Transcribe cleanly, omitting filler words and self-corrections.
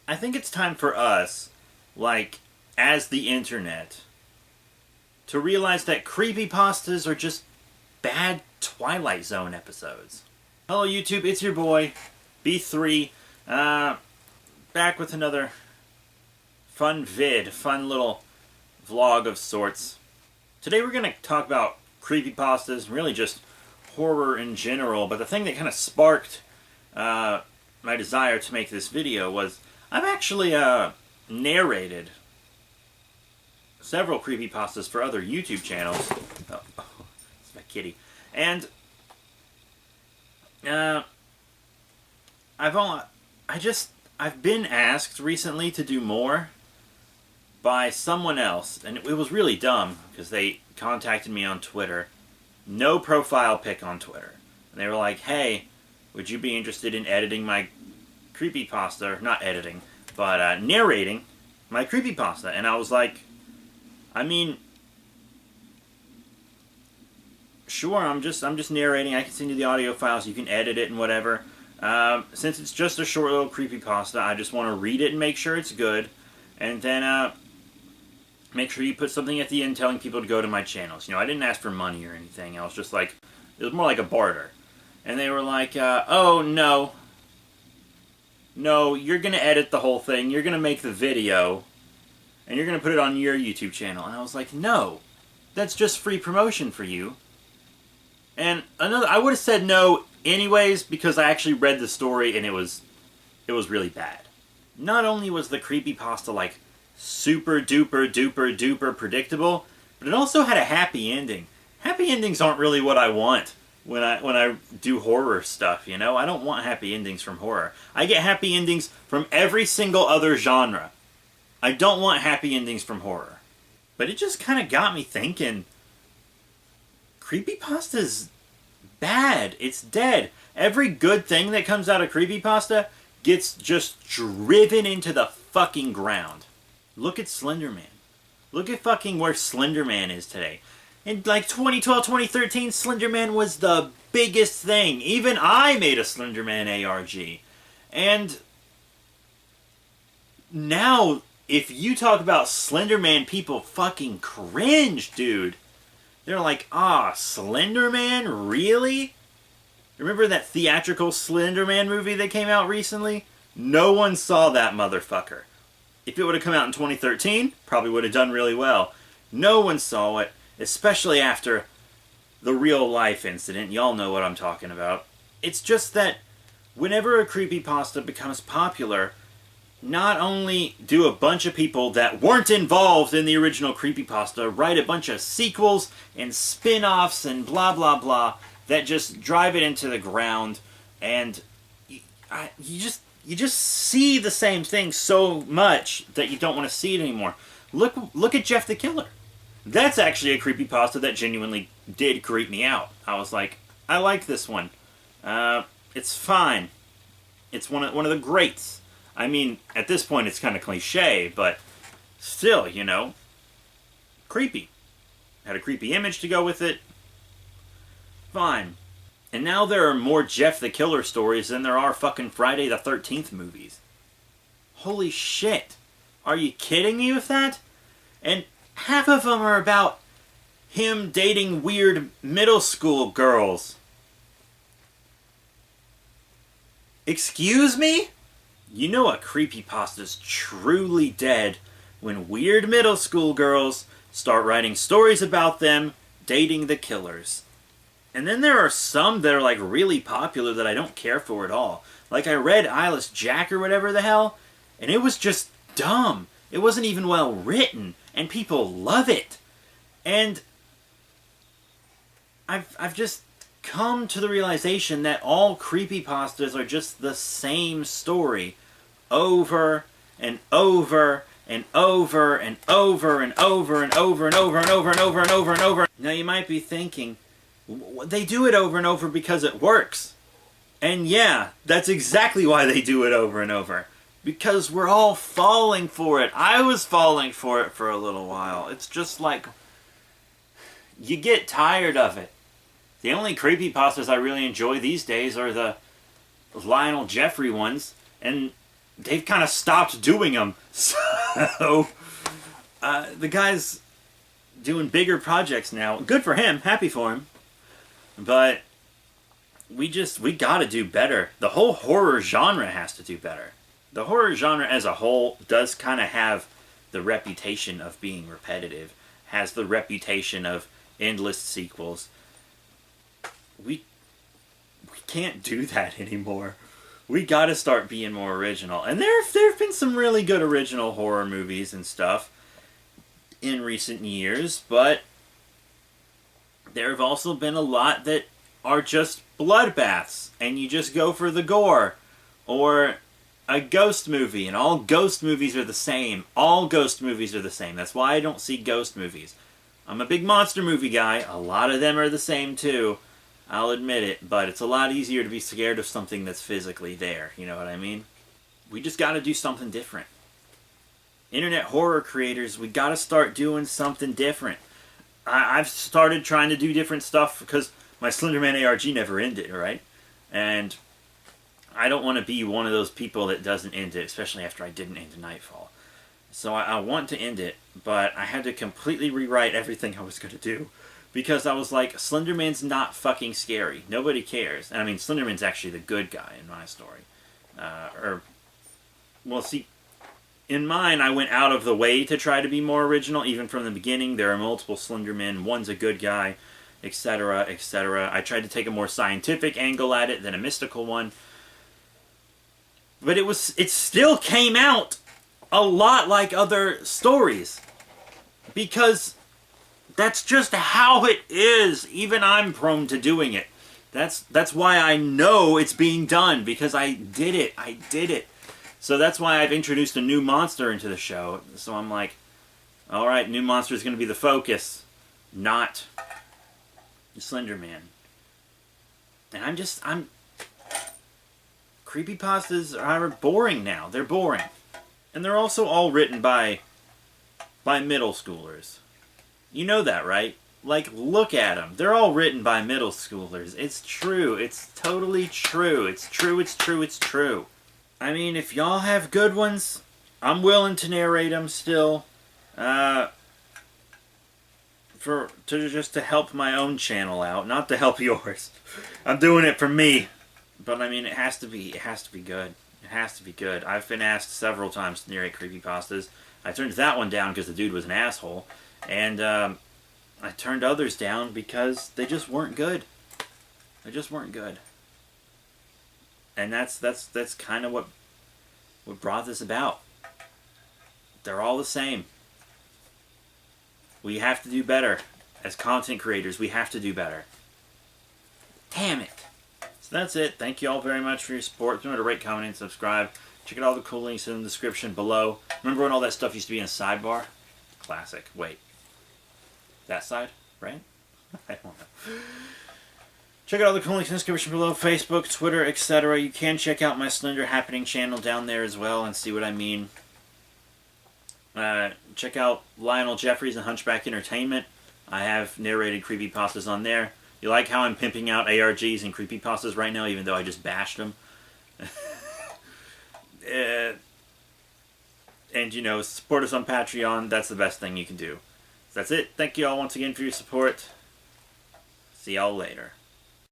I think it's time for us, like, as the internet, to realize that creepypastas are just bad Twilight Zone episodes. Hello YouTube, it's your boy, B3, back with another fun little vlog of sorts. Today we're going to talk about creepypastas, really just horror in general, but the thing that kind of sparked my desire to make this video was I've actually narrated several creepypastas for other YouTube channels. Oh, it's my kitty. And I've been asked recently to do more by someone else, and it was really dumb because they contacted me on Twitter. No profile pic on Twitter. And they were like, "Hey, would you be interested in editing my creepypasta?" Or not editing, but narrating my creepypasta. And I was like, I mean, sure, I'm just narrating. I can send you the audio files. You can edit it and whatever. Since it's just a short little creepypasta, I just want to read it and make sure it's good. And then make sure you put something at the end telling people to go to my channels. You know, I didn't ask for money or anything. I was just like, it was more like a barter. And they were like, oh, no. No, you're going to edit the whole thing. You're going to make the video. And you're going to put it on your YouTube channel. And I was like, no. That's just free promotion for you. And I would have said no anyways, because I actually read the story and it was really bad. Not only was the creepypasta like super duper duper duper predictable, but it also had a happy ending. Happy endings aren't really what I want when I do horror stuff, you know? I don't want happy endings from horror. I get happy endings from every single other genre. I don't want happy endings from horror. But it just kind of got me thinking, creepypasta's bad. It's dead. Every good thing that comes out of creepypasta gets just driven into the fucking ground. Look at Slender Man. Look at fucking where Slender Man is today. In like 2012, 2013, Slender Man was the biggest thing. Even I made a Slender Man ARG. And now, if you talk about Slender Man, people fucking cringe, dude. They're like, Slender Man? Really? Remember that theatrical Slender Man movie that came out recently? No one saw that motherfucker. If it would have come out in 2013, probably would have done really well. No one saw it, especially after the real life incident. Y'all know what I'm talking about. It's just that whenever a creepypasta becomes popular, not only do a bunch of people that weren't involved in the original creepypasta write a bunch of sequels and spin-offs and blah blah blah that just drive it into the ground, and you just see the same thing so much that you don't want to see it anymore. Look at Jeff the Killer. That's actually a creepypasta that genuinely did creep me out. I was like, I like this one. It's fine. It's one of the greats. I mean, at this point it's kind of cliche, but still, you know, creepy. Had a creepy image to go with it. Fine. And now there are more Jeff the Killer stories than there are fucking Friday the 13th movies. Holy shit. Are you kidding me with that? And half of them are about him dating weird middle school girls. Excuse me? You know a creepypasta's truly dead when weird middle school girls start writing stories about them dating the killers. And then there are some that are like really popular that I don't care for at all. Like I read Eyeless Jack or whatever the hell, and it was just dumb. It wasn't even well written, and people love it. And I've just come to the realization that all creepypastas are just the same story over and over and over and over and over and over and over and over and over and over and over. Now you might be thinking, they do it over and over because it works. And yeah, that's exactly why they do it over and over. Because we're all falling for it. I was falling for it for a little while. It's just like, you get tired of it. The only creepypastas I really enjoy these days are the Lionel Jeffrey ones. And they've kind of stopped doing them. So the guy's doing bigger projects now. Good for him. Happy for him. But we gotta do better. The whole horror genre has to do better. The horror genre as a whole does kind of have the reputation of being repetitive, has the reputation of endless sequels. We can't do that anymore. We gotta start being more original. And there have been some really good original horror movies and stuff in recent years, but there have also been a lot that are just bloodbaths, and you just go for the gore. Or a ghost movie, and all ghost movies are the same. All ghost movies are the same. That's why I don't see ghost movies. I'm a big monster movie guy. A lot of them are the same too. I'll admit it, but it's a lot easier to be scared of something that's physically there. You know what I mean? We just gotta do something different. Internet horror creators, we gotta start doing something different. I've started trying to do different stuff because my Slenderman ARG never ended, right? And I don't want to be one of those people that doesn't end it, especially after I didn't end Nightfall. So I want to end it, but I had to completely rewrite everything I was going to do. Because I was like, Slenderman's not fucking scary. Nobody cares. And I mean, Slenderman's actually the good guy in my story. Well, see, in mine, I went out of the way to try to be more original, even from the beginning. There are multiple Slendermen. One's a good guy, etc., etc. I tried to take a more scientific angle at it than a mystical one. But it still came out a lot like other stories. Because that's just how it is. Even I'm prone to doing it. That's why I know it's being done. Because I did it. I did it. So that's why I've introduced a new monster into the show. So I'm like, alright, new monster is going to be the focus. Not the Slender Man. And I'm creepypastas are boring now. They're boring. And they're also all written by middle schoolers. You know that, right? Like, look at them. They're all written by middle schoolers. It's true. It's totally true. It's true, it's true, it's true. I mean, if y'all have good ones, I'm willing to narrate them still. Just to help my own channel out, not to help yours. I'm doing it for me. But I mean, it has to be good. It has to be good. I've been asked several times to narrate creepypastas. I turned that one down because the dude was an asshole. And I turned others down because they just weren't good. They just weren't good. And that's kind of what brought this about. They're all the same. We have to do better. As content creators, we have to do better. Damn it. So that's it. Thank you all very much for your support. Remember to rate, comment, and subscribe. Check out all the cool links in the description below. Remember when all that stuff used to be in a sidebar? Classic. Wait. That side? Right? I don't know. Check out all the cool links in the description below. Facebook, Twitter, etc. You can check out my Slender Happening channel down there as well and see what I mean. Check out Lionel Jeffries and Hunchback Entertainment. I have narrated creepypastas on there. You like how I'm pimping out ARGs and creepypastas right now, even though I just bashed them? And, you know, support us on Patreon. That's the best thing you can do. So that's it. Thank you all once again for your support. See y'all later.